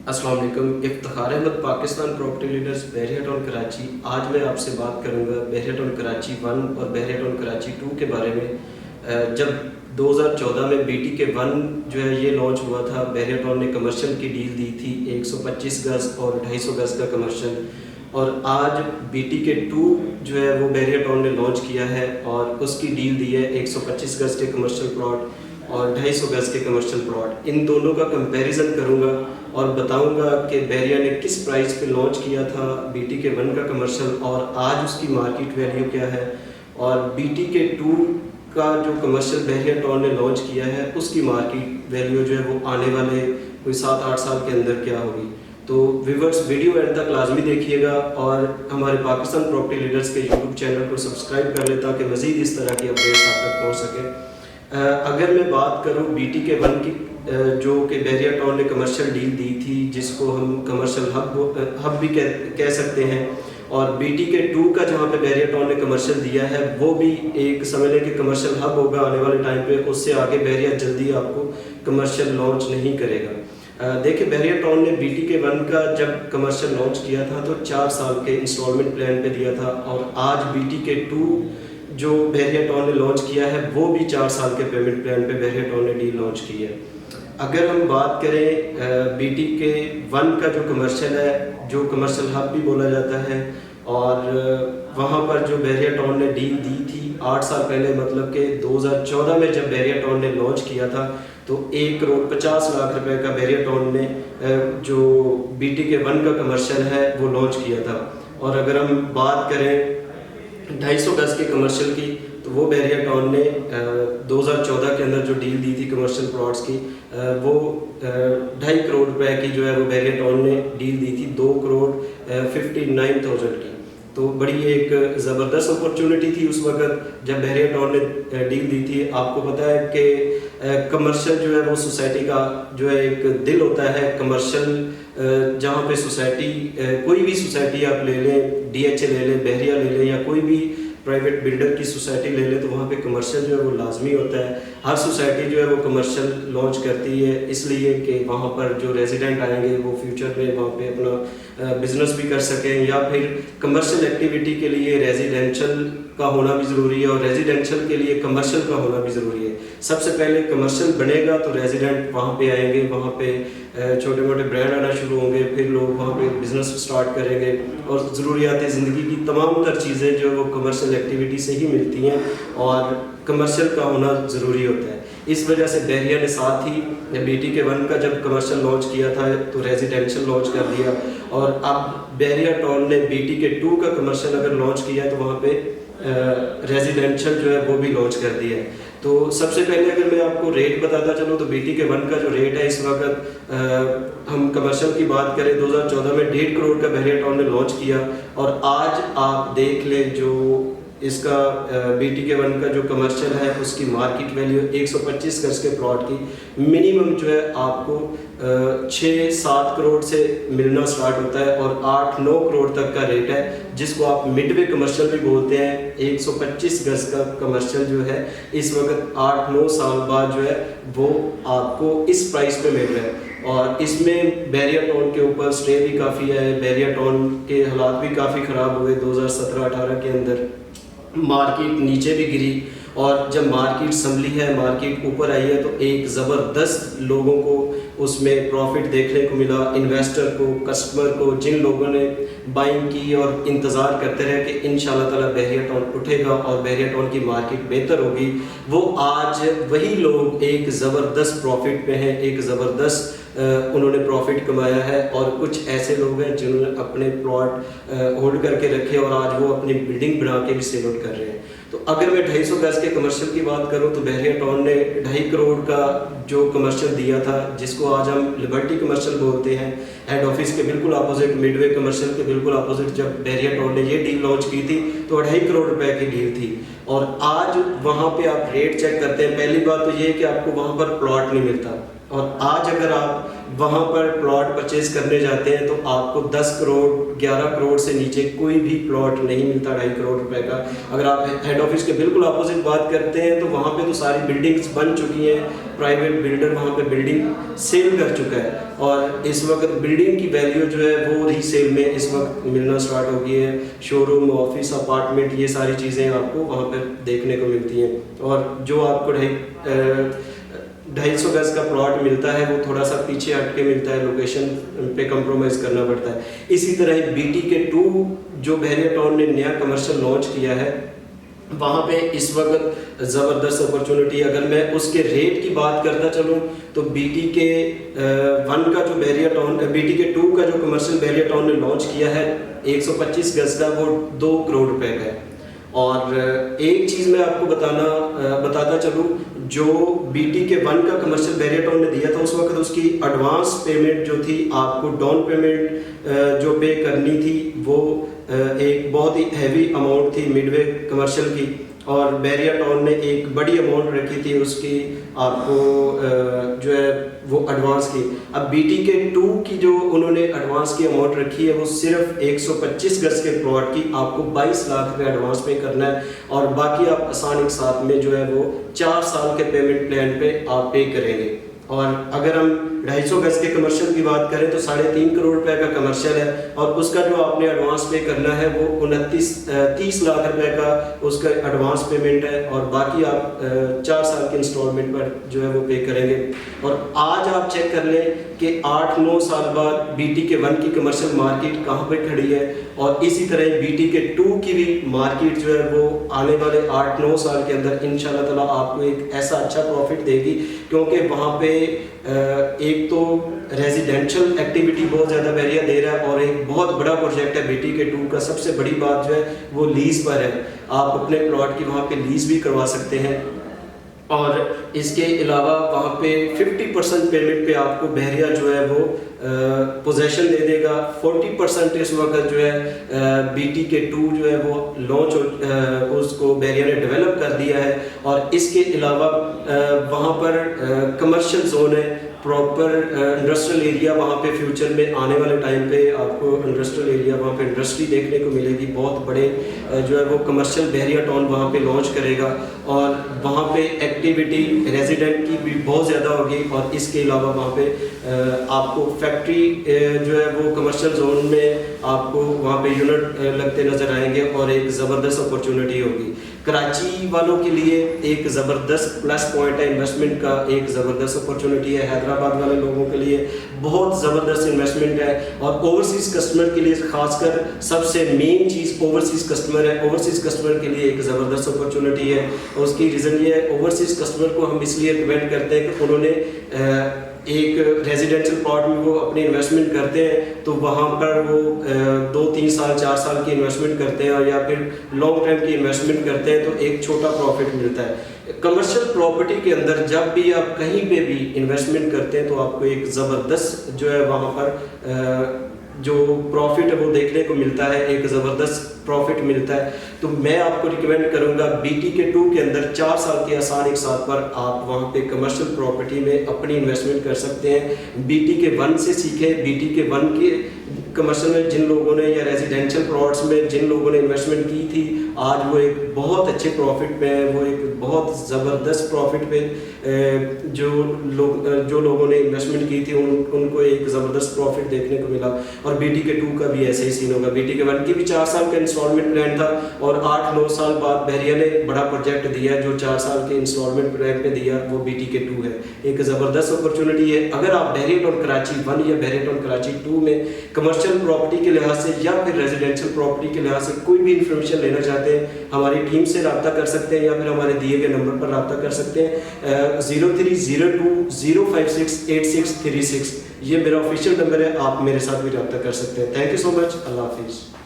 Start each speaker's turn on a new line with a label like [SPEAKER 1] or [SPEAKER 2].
[SPEAKER 1] अस्सलाम वालेकुम। Iftikhar Ahmad, Pakistan property leaders, बहरिया town Karachi. आज मैं आपसे बात करूंगा बहरिया टाउन कराची 1 और बहरिया टाउन कराची 2 के बारे में। जब 2014 में बीटी के 1 जो है ये लॉन्च हुआ था, बहरिया टाउन ने कमर्शियल की डील दी थी 125 गज़ और 250 गज़ का कमर्शियल। और आज बीटी के 2 जो है वो बहरिया टाउन ने लॉन्च किया है और उसकी डील दी है 125 गज़ के कमर्शियल प्लॉट और 250 गज़ के कमर्शियल प्लॉट। इन दोनों का कंपैरिजन करूंगा और बताऊंगा कि बहरिया ने किस प्राइस पे लॉन्च किया था बीटी के 1 का कमर्शियल और आज उसकी मार्केट वैल्यू क्या है, और बीटी के 2 का जो कमर्शियल बहरिया टाउन ने लॉन्च किया है उसकी मार्केट वैल्यू जो है वो आने वाले कोई 7-8 साल के अंदर क्या होगी। तो व्यूअर्स, वीडियो एंड तक लाजमी देखिएगा और हमारे पाकिस्तान प्रॉपर्टी लीडर्स के यूट्यूब चैनल को सब्सक्राइब कर लें ताकि मज़ीद इस तरह की अपडेट्स आप तक पहुँच सकें। अगर मैं बात करूं बीटी के 1 की, जो कि बहरिया टाउन ने कमर्शियल डील दी थी जिसको हम कमर्शियल हब भी कह सकते हैं, और बीटी के 2 का जहां पे बहरिया टाउन ने कमर्शियल दिया है वो भी एक समझ लें कि कमर्शियल हब होगा आने वाले टाइम पे। उससे आगे बहरिया जल्दी आपको कमर्शियल लॉन्च नहीं करेगा। देखिए, बहरिया टाउन ने बीटी के 1 का जब कमर्शियल लॉन्च किया था तो 4 साल के इंस्टॉलमेंट प्लान पे दिया था, और आज बीटी के 2 जो बहरिया टाउन ने लॉन्च किया है वो भी 4 साल के पेमेंट प्लान पे बहरिया टाउन ने डील लॉन्च की है। अगर हम बात करें बीटी के 1 का जो कमर्शियल है, जो कमर्शियल हब भी बोला जाता है, और वहाँ पर जो बहरिया टाउन ने डील दी थी 8 साल पहले, मतलब कि 2014 में जब बहरिया टाउन ने लॉन्च किया था तो 1 करोड़ 50 लाख रुपए का बहरिया टाउन ने जो बीटी के 1 का कमर्शियल है वो लॉन्च किया था। और अगर हम बात करें 250 गज़ के कमर्शियल की, तो वो बहरिया टाउन ने 2014 के अंदर जो डील दी थी कमर्शियल प्लॉट्स की, वो 2.5 करोड़ रुपए की जो है वो बहरिया टाउन ने डील दी थी 2 करोड़ 59,000 की। तो बड़ी एक ज़बरदस्त अपॉर्चुनिटी थी उस वक्त जब बहरिया टाउन ने डील दी थी। आपको पता है कि कमर्शियल जो है वो सोसाइटी का जो है एक दिल होता है। कमर्शियल जहाँ पे सोसाइटी, कोई भी सोसाइटी आप ले लें, डीएचए ले लें, बहरिया ले लें, या कोई भी प्राइवेट बिल्डर की सोसाइटी ले लें, तो वहाँ पे कमर्शियल जो है वो लाजमी होता है। हर सोसाइटी जो है वो कमर्शियल लॉन्च करती है इसलिए कि वहाँ पर जो रेजिडेंट आएंगे वो फ्यूचर में वहाँ पे अपना बिजनेस भी कर सकें, या फिर कमर्शियल एक्टिविटी के लिए रेजिडेंशियल का होना भी ज़रूरी है और रेजिडेंशियल के लिए कमर्शियल का होना भी ज़रूरी है। सबसे पहले कमर्शियल बनेगा तो रेजिडेंट वहाँ पे आएंगे, वहाँ पे छोटे मोटे ब्रांड आना शुरू होंगे, फिर लोग वहाँ पे बिजनेस स्टार्ट करेंगे, और ज़रूरियात ज़िंदगी की तमाम तर चीज़ें जो वो कमर्शियल एक्टिविटी से ही मिलती हैं और कमर्शियल का होना ज़रूरी होता है। इस वजह से बहरिया ने साथ ही बीटी के 1 का जब कमर्शियल लॉन्च किया था तो रेजिडेंशियल लॉन्च कर दिया, और अब बहरिया टाउन ने बीटी के 2 का कमर्शियल अगर लॉन्च किया तो वहाँ पे रेजिडेंशियल जो है वो भी लॉन्च कर दिया है। तो सबसे पहले अगर मैं आपको रेट बताता चलूँ तो बीटी के 1 का जो रेट है इस वक्त, हम कमर्शियल की बात करें 2014 में 1.5 करोड़ का बहरिया टाउन ने लॉन्च किया, और आज आप देख लें जो इसका बीटी के 1 का जो कमर्शियल है उसकी मार्केट वैल्यू 125 गज के प्लॉट की मिनिमम जो है आपको 6-7 करोड़ से मिलना स्टार्ट होता है, और 8-9 करोड़ तक का रेट है जिसको आप मिडवे कमर्शियल भी बोलते हैं। 125 गज का कमर्शियल जो है इस वक्त 8-9 साल बाद जो है वो आपको इस प्राइस पे मिल रहा है, और इसमें बहरिया टाउन के ऊपर स्टे भी काफ़ी है। बहरिया टाउन के हालात भी काफ़ी ख़राब हुए 2017-18 के अंदर, मार्केट नीचे भी गिरी, और जब मार्केट संभली है, मार्केट ऊपर आई है, तो एक ज़बरदस्त लोगों को उसमें प्रॉफिट देखने को मिला, इन्वेस्टर को, कस्टमर को, जिन लोगों ने बाइंग की और इंतज़ार करते रहे कि इंशाल्लाह ताला बहरिया टाउन उठेगा और बहरिया टाउन की मार्केट बेहतर होगी, वो आज वही लोग एक ज़बरदस्त प्रॉफिट पे हैं, एक ज़बरदस्त उन्होंने प्रॉफिट कमाया है। और कुछ ऐसे लोग हैं जिन्होंने अपने प्लॉट होल्ड करके रखे और आज वो अपनी बिल्डिंग बना के भी सेल आउट कर रहे हैं। तो अगर मैं 250 गज के कमर्शियल की बात करूं तो बहरिया टाउन ने 2.5 करोड़ का जो कमर्शियल दिया था, जिसको आज हम लिबर्टी कमर्शियल बोलते हैं, हेड ऑफिस के बिल्कुल अपोजिट, मिडवे कमर्शियल के बिल्कुल अपोजिट, जब बहरिया टाउन ने ये डील लॉन्च की थी तो 2.5 करोड़ रुपए की डील थी। और आज वहाँ पे आप रेट चेक करते हैं, पहली बात तो ये है कि आपको वहाँ पर प्लॉट नहीं मिलता, और आज अगर आप वहाँ पर प्लॉट परचेज करने जाते हैं तो आपको 10 करोड़ 11 करोड़ से नीचे कोई भी प्लॉट नहीं मिलता 2.5 करोड़ रुपए का। अगर आप हेड ऑफिस के बिल्कुल अपोजिट बात करते हैं तो वहाँ पे तो सारी बिल्डिंग्स बन चुकी हैं, प्राइवेट बिल्डर वहाँ पे बिल्डिंग सेल कर चुका है और इस वक्त बिल्डिंग की वैल्यू जो है वो रीसेल में इस वक्त मिलना स्टार्ट हो गई है। शोरूम, ऑफिस, अपार्टमेंट, ये सारी चीज़ें आपको वहाँ पर देखने को मिलती हैं। और जो आपको 250 गज का प्लॉट मिलता है वो थोड़ा सा पीछे हट के मिलता है, लोकेशन पे कंप्रोमाइज़ करना पड़ता है। इसी तरह BTK 2 जो बहरिया टाउन ने नया कमर्शियल लॉन्च किया है, वहाँ पे इस वक्त ज़बरदस्त अपॉर्चुनिटी। अगर मैं उसके रेट की बात करता चलूँ तो BTK 1 का जो बहरिया टाउन, BTK 2 का जो कमर्शियल बहरिया टाउन ने लॉन्च किया है 125 गज का, वो 2 करोड़ रुपए का है। और एक चीज़ मैं आपको बताता चलूँ, जो BTK 1 का कमर्शियल बहरिया टाउन ने दिया था उस वक्त उसकी एडवांस पेमेंट जो थी, आपको डाउन पेमेंट जो पे करनी थी वो एक बहुत ही हैवी अमाउंट थी मिडवे कमर्शियल की, और बहरिया टाउन ने एक बड़ी अमाउंट रखी थी उसकी आपको जो है वो एडवांस की। अब BTK 2 की जो उन्होंने एडवांस की अमाउंट रखी है वो सिर्फ 125 गज के प्लॉट की आपको 22 लाख रुपए एडवांस पे करना है, और बाकी आप आसान एक साथ में जो है वो 4 साल के पेमेंट प्लान पे आप पे करेंगे। और अगर हम 250 गज के कमर्शियल की बात करें तो 3.5 करोड़ रुपए का कमर्शियल है, और उसका जो आपने एडवांस पे करना है वो 30 लाख रुपए का उसका एडवांस पेमेंट है, और बाकी आप 4 साल के इंस्टॉलमेंट पर जो है वो पे करेंगे। और आज आप चेक कर लें कि 8-9 साल बाद BTK 1 की कमर्शियल मार्केट कहाँ पे खड़ी है, और इसी तरह BTK 2 की भी मार्केट जो है वो आने वाले 8-9 साल के अंदर इंशाल्लाह ताला आपको एक ऐसा अच्छा प्रॉफिट देगी, क्योंकि वहाँ पे एक तो रेजिडेंशियल एक्टिविटी बहुत ज़्यादा बहरिया दे रहा है, और एक बहुत बड़ा प्रोजेक्ट है BTK 2 का। सबसे बड़ी बात जो है वो लीज पर है, आप अपने प्लॉट की वहाँ पे लीज भी करवा सकते हैं, और इसके अलावा वहाँ पे 50% पेमेंट पे आपको बहरिया जो है वो पोजेशन दे देगा। 40% इस वक्त जो है BTK 2 जो है वो लॉन्च उसको बहरिया ने डेवलप कर दिया है, और इसके अलावा वहाँ पर कमर्शियल जोन है, प्रॉपर इंडस्ट्रियल एरिया वहाँ पे फ्यूचर में आने वाले टाइम पे आपको इंडस्ट्रियल एरिया वहाँ पे इंडस्ट्री देखने को मिलेगी। बहुत बड़े जो है वो कमर्शियल बहरिया टाउन वहाँ पे लॉन्च करेगा, और वहाँ पे एक्टिविटी रेजिडेंट की भी बहुत ज़्यादा होगी। और इसके अलावा वहाँ पे आपको फैक्ट्री जो है वो कमर्शियल जोन में आपको वहाँ पे यूनिट लगते नज़र आएंगे, और एक ज़बरदस्त अपॉर्चुनिटी होगी। कराची वालों के लिए एक ज़बरदस्त प्लस पॉइंट है, इन्वेस्टमेंट का एक ज़बरदस्त अपॉर्चुनिटी है। हैदराबाद वाले लोगों के लिए बहुत ज़बरदस्त इन्वेस्टमेंट है, और ओवरसीज़ कस्टमर के लिए खासकर सबसे मेन चीज़ ओवरसीज़ कस्टमर है। ओवरसीज़ कस्टमर के लिए एक ज़बरदस्त अपॉर्चुनिटी है, और उसकी रीज़न ये है, ओवरसीज़ कस्टमर को हम इसलिए रिकमेंड करते हैं कि उन्होंने एक रेजिडेंशियल प्लॉट में वो अपनी इन्वेस्टमेंट करते हैं तो वहाँ पर वो 2-3 साल 4 साल की इन्वेस्टमेंट करते हैं, और या फिर लॉन्ग टर्म की इन्वेस्टमेंट करते हैं तो एक छोटा प्रॉफिट मिलता है। कमर्शियल प्रॉपर्टी के अंदर जब भी आप कहीं पे भी इन्वेस्टमेंट करते हैं तो आपको एक ज़बरदस्त जो है वहाँ पर जो प्रॉफिट है वो देखने को मिलता है, एक ज़बरदस्त प्रॉफिट मिलता है। तो मैं आपको रिकमेंड करूंगा BTK 2 के अंदर 4 साल के आसान एक साथ पर आप वहाँ पे कमर्शियल प्रॉपर्टी में अपनी इन्वेस्टमेंट कर सकते हैं। BTK 1 से सीखें। BTK 1 के कमर्शियल में जिन लोगों ने या रेजिडेंशियल प्लॉट्स में जिन लोगों ने इन्वेस्टमेंट की थी, आज वो एक बहुत अच्छे प्रॉफिट पे है, वो एक बहुत ज़बरदस्त प्रॉफिट पे जो लोगों ने इन्वेस्टमेंट की थी उनको एक ज़बरदस्त प्रॉफिट देखने को मिला। और BTK 2 का भी ऐसा ही सीन होगा। BTK 1 की भी 4 साल का इंस्टॉलमेंट प्लान था, और 8-9 साल बाद बहरिया ने बड़ा प्रोजेक्ट दिया जो 4 साल के इंस्टॉलमेंट प्लान पे दिया, वो BTK 2 है। एक ज़बरदस्त अपॉर्चुनिटी है। अगर आप बहरिया टाउन कराची 1 या बहरिया टाउन कराची 2 में कमर्शियल प्रॉपर्टी के लिहाज से या फिर रेजिडेंशियल प्रॉपर्टी के लिहाज से कोई भी इंफॉर्मेशन लेना चाहते हैं, हमारी टीम से रब्ता कर सकते हैं, या फिर हमारे दिए गए नंबर पर रब्ता कर सकते हैं 0302 056 8636। ये मेरा ऑफिशियल नंबर है, आप मेरे साथ भी रब्ता कर सकते हैं। Thank you so much. अल्लाह हाफिज़।